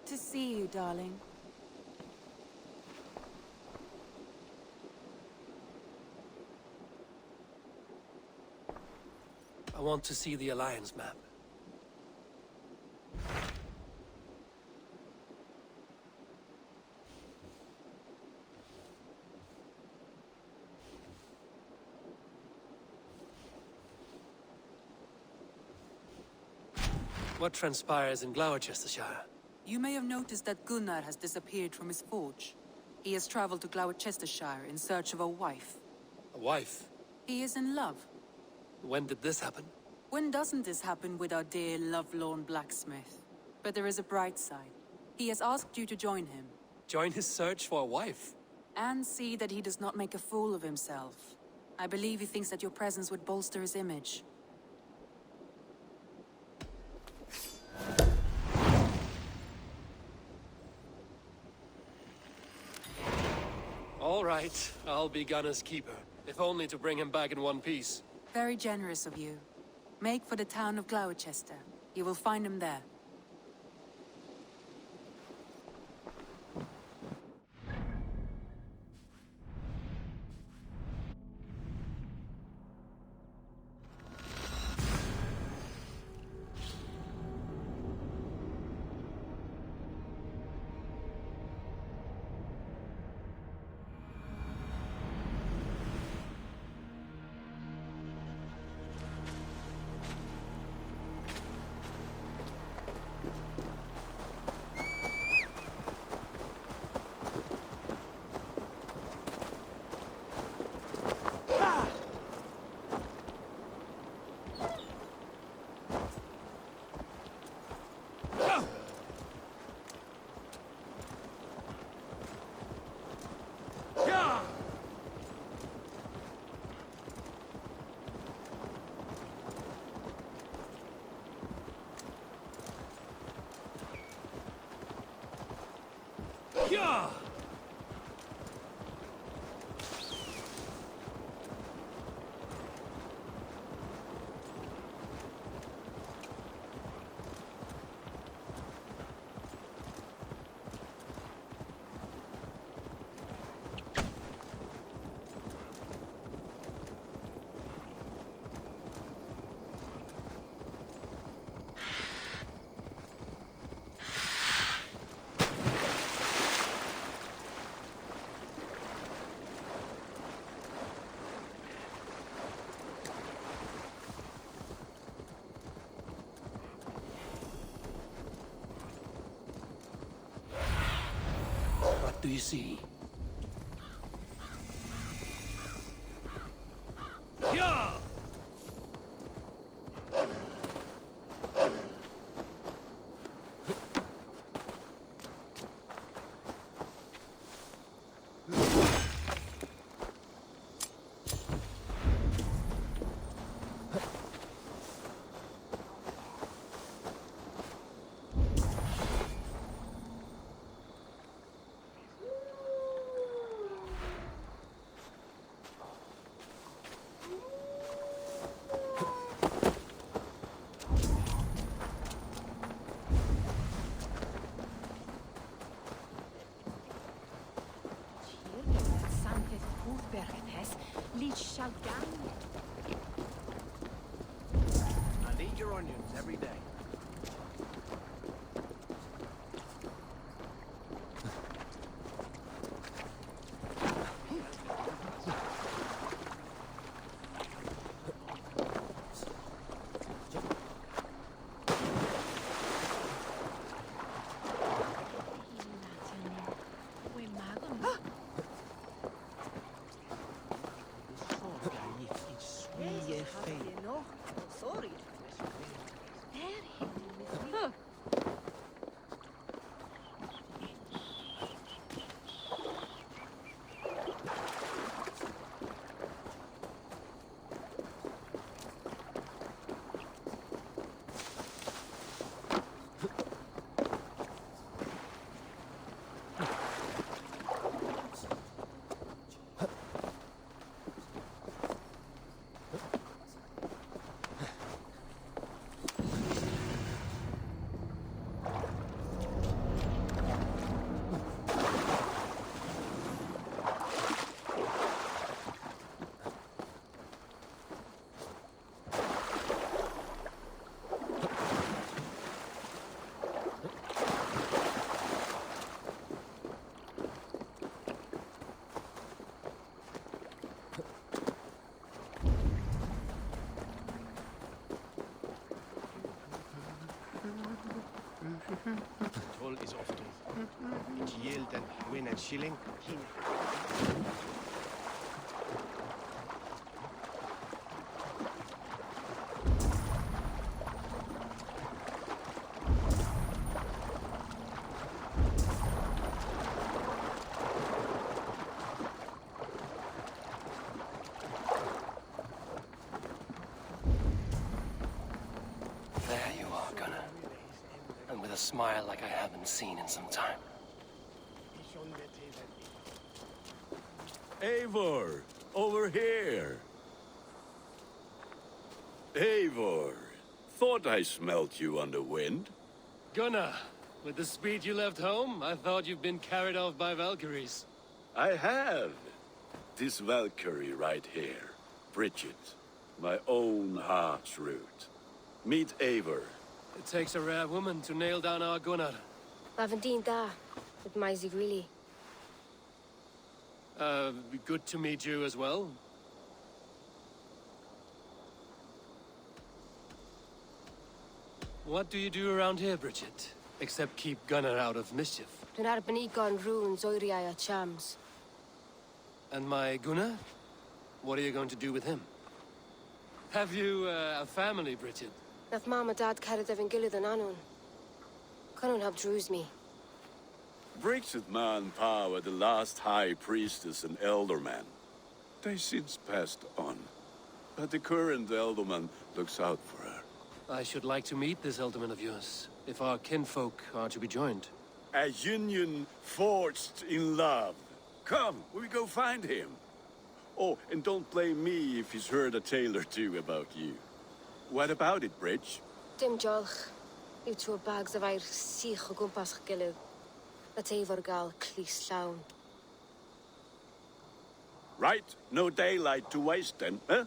to see you, darling. I want to see the Alliance map. What transpires in Gloucestershire? You may have noticed that Gunnar has disappeared from his forge. He has traveled to Gloucestershire in search of a wife. A wife? He is in love. When did this happen? When doesn't this happen with our dear lovelorn blacksmith? But there is a bright side. He has asked you to join him. Join his search for a wife? And see that he does not make a fool of himself. I believe he thinks that your presence would bolster his image. All right, I'll be Gunner's keeper, if only to bring him back in one piece. Very generous of you. Make for the town of Gloucester. You will find him there. Yeah! What do you see? Yeah! I need your onions every day. Sorry. Toll is often. It yield and win a shilling. There you are, Gunnar. And with a smile like I haven't seen in some time. Eivor, over here. Eivor, thought I smelt you on the wind. Gunnar, with the speed you left home, I thought you'd been carried off by Valkyries. I have. This Valkyrie right here, Bridget, my own heart's root. Meet Eivor. It takes a rare woman to nail down our Gunnar. Lavendine da, with Maisy really. Good to meet you as well. What do you do around here, Bridget? Except keep Gunnar out of mischief. Dunar Benigon runes Oiriaya chams. And my Gunnar? What are you going to do with him? Have you a family, Bridget? Nath mama dad carried Evan Gillid and Anun. Canun have drews me. Bridget Man Power, the last high priestess and elderman. They since passed on. But the current elderman looks out for her. I should like to meet this elderman of yours, if our kinfolk are to be joined. A union forged in love. Come, we go find him. Oh, and don't blame me if he's heard a tale or two about you. What about it, Bridge? Dim jolch. You two bags of air sich o gwmpas gilydd. A teifor gal clis llawn. Right, no daylight to waste then, huh?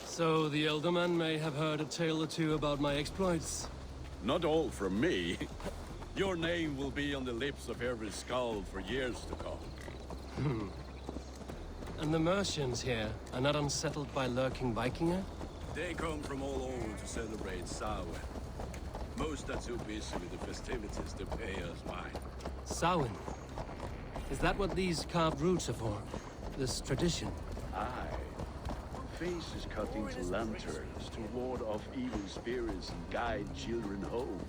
So the elderman may have heard a tale or two about my exploits. Not all from me. Your name will be on the lips of every skull for years to come. And the Mercians here are not unsettled by lurking Vikinger? They come from all over to celebrate Samhain. Most are too busy with the festivities to pay us mind. Samhain? Is that what these carved roots are for? This tradition? Aye. Faces cut into lanterns to ward off evil spirits and guide children home.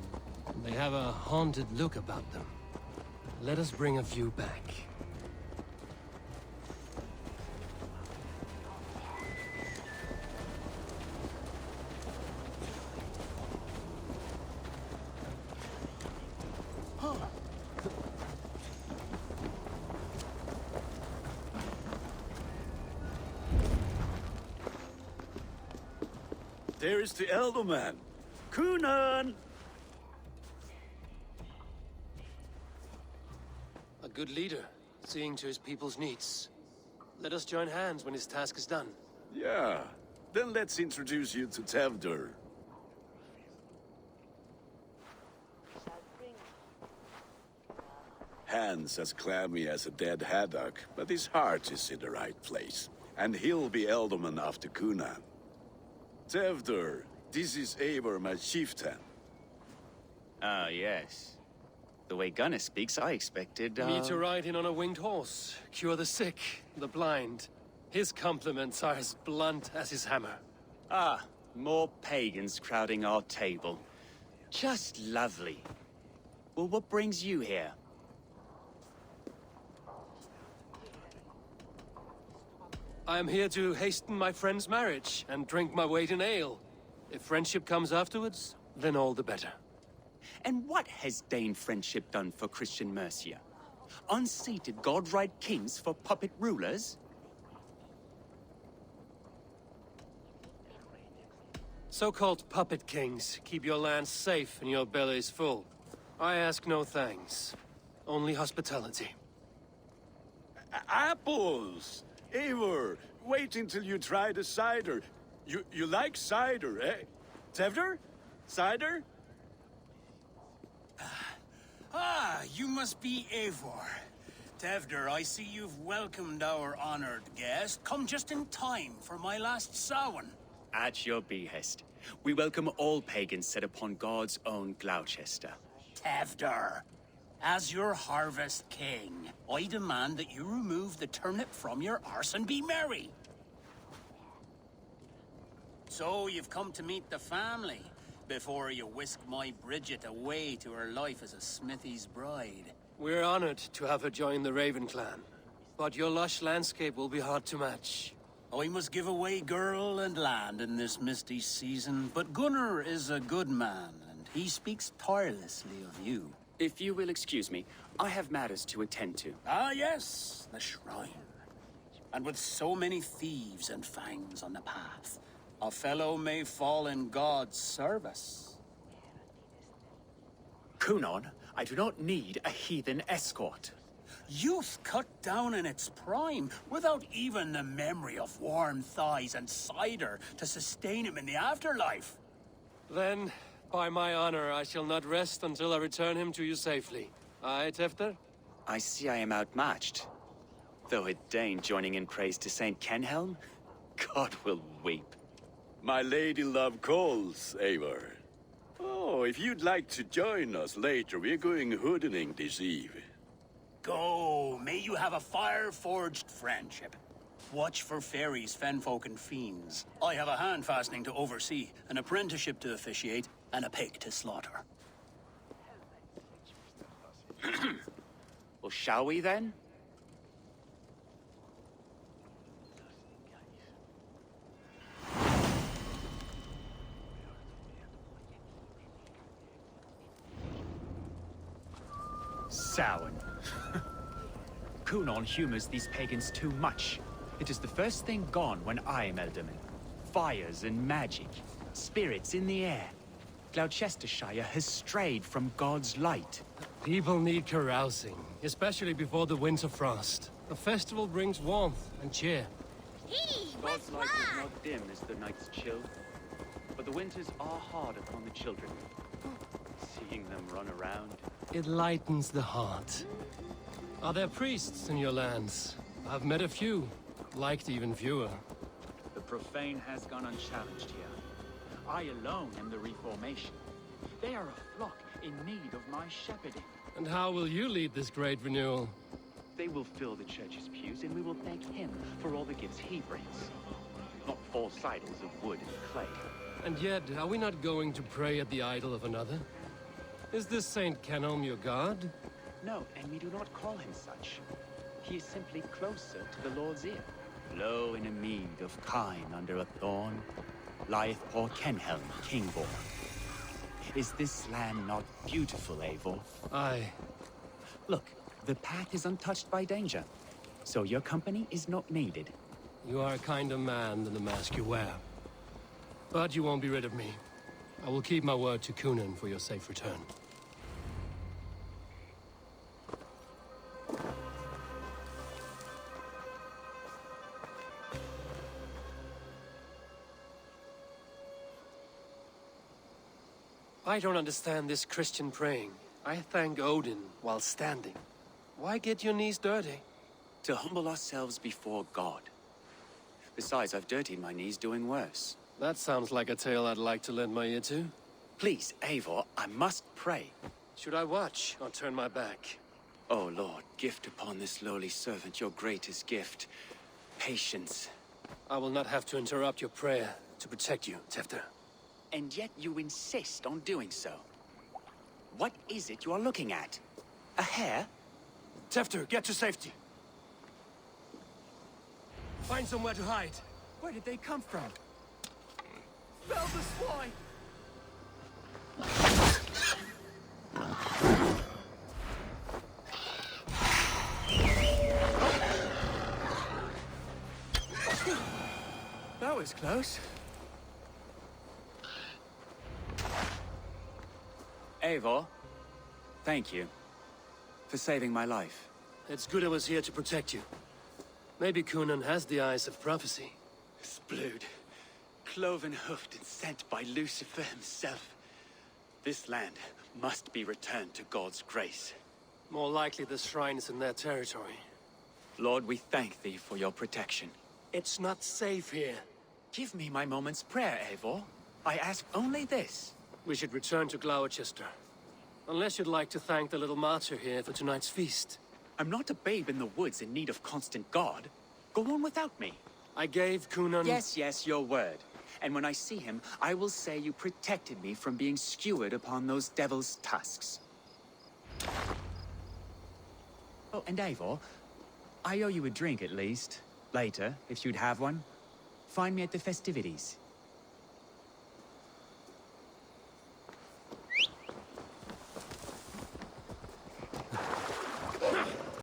They have a haunted look about them. Let us bring a few back. There is the Elderman. Kunan! A good leader, seeing to his people's needs. Let us join hands when his task is done. Yeah. Then let's introduce you to Tevdur. Hands as clammy as a dead haddock, but his heart is in the right place. And he'll be Elderman after Kunan. Tevdur, this is Eivor, my chieftain. Ah, yes. The way Gunnar speaks, I expected, Me to ride in on a winged horse, cure the sick, the blind. His compliments are as blunt as his hammer. Ah, more pagans crowding our table. Just lovely. Well, what brings you here? I am here to hasten my friend's marriage and drink my weight in ale. If friendship comes afterwards, then all the better. And what has Dane friendship done for Christian Mercia? Unseated god-right kings for puppet rulers? So-called puppet kings keep your lands safe and your bellies full. I ask no thanks, only hospitality. Apples! Eivor, wait until you try the cider. You like cider, eh? Tevdur? Cider? Ah, you must be Eivor. Tevdur, I see you've welcomed our honored guest. Come just in time for my last Samhain. At your behest. We welcome all pagans set upon God's own Gloucester. Tevder, as your harvest king, I demand that you remove the turnip from your arse and be merry. So you've come to meet the family, before you whisk my Bridget away to her life as a smithy's bride. We're honored to have her join the Raven clan. But your lush landscape will be hard to match. I must give away girl and land in this misty season, but Gunnar is a good man, and he speaks tirelessly of you. If you will excuse me, I have matters to attend to. Ah, yes, the shrine. And with so many thieves and fangs on the path, a fellow may fall in God's service. Kunon, I do not need a heathen escort. Youth cut down in its prime, without even the memory of warm thighs and cider to sustain him in the afterlife. Then, by my honor, I shall not rest until I return him to you safely. Aye, Tefter? I see I am outmatched. Though a Dane joining in praise to Saint Kenhelm, God will weep. My lady love calls, Eivor. Oh, if you'd like to join us later, we're going hoodening this eve. Go, may you have a fire-forged friendship. Watch for fairies, fenfolk, and fiends. I have a hand fastening to oversee, an apprenticeship to officiate, and a pig to slaughter. Well, shall we then? Samhain. Kunon humors these pagans too much. It is the first thing gone when I am Elderman. Fires and magic, spirits in the air. Gloucestershire has strayed from God's light. People need carousing, especially before the winter frost. A festival brings warmth and cheer. God's light is not dim as the night's chill, but the winters are hard upon the children. Seeing them run around. It lightens the heart. Are there priests in your lands? I've met a few, liked even fewer. The profane has gone unchallenged here. I alone am the reformation. They are a flock in need of my shepherding. And how will you lead this great renewal? They will fill the church's pews, and we will thank him for all the gifts he brings. Not false idols of wood and clay. And yet, are we not going to pray at the idol of another? Is this Saint Kenelm your god? No, and we do not call him such. He is simply closer to the Lord's ear. Low in a mead of kine under a thorn, lieth poor Kenhelm, Kingborn. Is this land not beautiful, Eivor? Aye. Look, the path is untouched by danger, so your company is not needed. You are a kinder man than the mask you wear. But you won't be rid of me. I will keep my word to Kunan for your safe return. I don't understand this Christian praying. I thank Odin while standing. Why get your knees dirty? To humble ourselves before God. Besides, I've dirtied my knees doing worse. That sounds like a tale I'd like to lend my ear to. Please, Eivor, I must pray. Should I watch or turn my back? Oh Lord, gift upon this lowly servant your greatest gift. Patience. I will not have to interrupt your prayer to protect you, Tefter. And yet you insist on doing so. What is it you are looking at? A hare? Tefter, get to safety. Find somewhere to hide. Where did they come from? Fell the swine! That was close. Eivor, thank you for saving my life. It's good I was here to protect you. Maybe Kunan has the eyes of prophecy. Splood, cloven-hoofed and sent by Lucifer himself. This land must be returned to God's grace. More likely the shrine is in their territory. Lord, we thank thee for your protection. It's not safe here. Give me my moment's prayer, Eivor. I ask only this. We should return to Gloucester. Unless you'd like to thank the little martyr here for tonight's feast. I'm not a babe in the woods in need of constant guard. Go on without me. I gave Cunan... Yes, your word. And when I see him, I will say you protected me from being skewered upon those devil's tusks. Oh, and Eivor, I owe you a drink at least. Later, if you'd have one. Find me at the festivities.